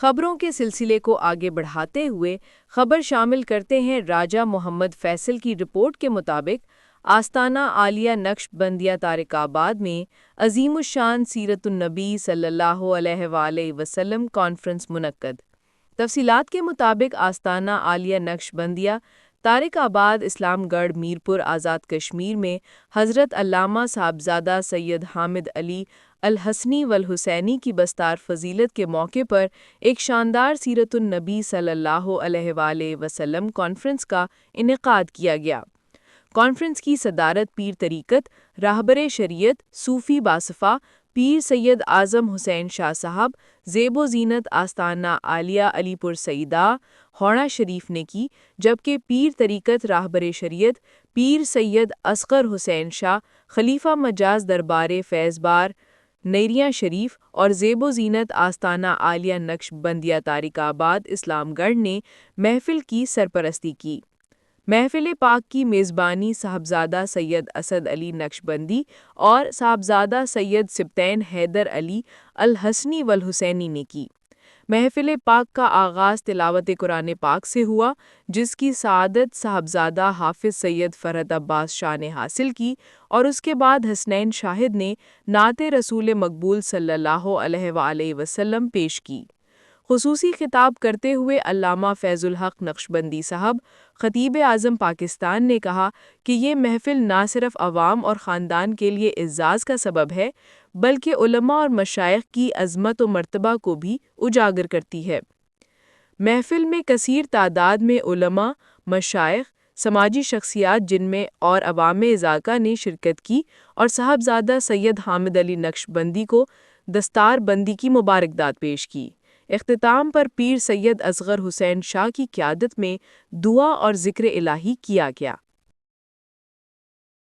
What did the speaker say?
خبروں کے سلسلے کو آگے بڑھاتے ہوئے خبر شامل کرتے ہیں راجہ محمد فیصل کی رپورٹ کے مطابق آستانہ عالیہ نقش بندیہ طارق-آباد میں عظیم الشان سیرت النبی صلی اللہ علیہ وآلہ وسلم کانفرنس منعقد۔ تفصیلات کے مطابق آستانہ عالیہ نقش بندیہ طارق-آباد اسلام گڑھ میرپور آزاد کشمیر میں حضرت علامہ صاحبزادہ سید حامد علی الحسنی والحسینی کی بستار فضیلت کے موقع پر ایک شاندار سیرت النبی صلی اللہ علیہ وآلہ وسلم کانفرنس کا انعقاد کیا گیا۔ کانفرنس کی صدارت پیر طریقت راہبر شریعت صوفی باصفا پیر سید اعظم حسین شاہ صاحب زیب و زینت آستانہ عالیہ علی پور سیداء ہوڑہ شریف نے کی، جبکہ پیر طریقت راہبر شریعت پیر سید اصغر حسین شاہ خلیفہ مجاز دربار فیض بار نیریاں شریف اور زیب و زینت آستانہ عالیہ نقش بندیہ طارق-آباد اسلام گڑھ نے محفل کی سرپرستی کی۔ محفل پاک کی میزبانی صاحبزادہ سید اسد علی نقشبندی اور صاحبزادہ سید سبطین حیدر علی الحسنی والحسینی نے کی۔ محفل پاک کا آغاز تلاوت قرآن پاک سے ہوا، جس کی سعادت صاحبزادہ حافظ سید فرحت عباس شاہ نے حاصل کی، اور اس کے بعد حسنین شاہد نے نعت رسول مقبول صلی اللہ علیہ وآلہ وسلم پیش کی۔ خصوصی خطاب کرتے ہوئے علامہ فیض الحق نقشبندی صاحب خطیب اعظم پاکستان نے کہا کہ یہ محفل نہ صرف عوام اور خاندان کے لیے اعزاز کا سبب ہے، بلکہ علماء اور مشائخ کی عظمت و مرتبہ کو بھی اجاگر کرتی ہے۔ محفل میں کثیر تعداد میں علماء، مشائخ، سماجی شخصیات جن میں اور عوام اضاکہ نے شرکت کی اور صاحبزادہ سید حامد علی نقشبندی کو دستار بندی کی مبارکباد پیش کی۔ اختتام پر پیر سید اصغر حسین شاہ کی قیادت میں دعا اور ذکر الہی کیا گیا۔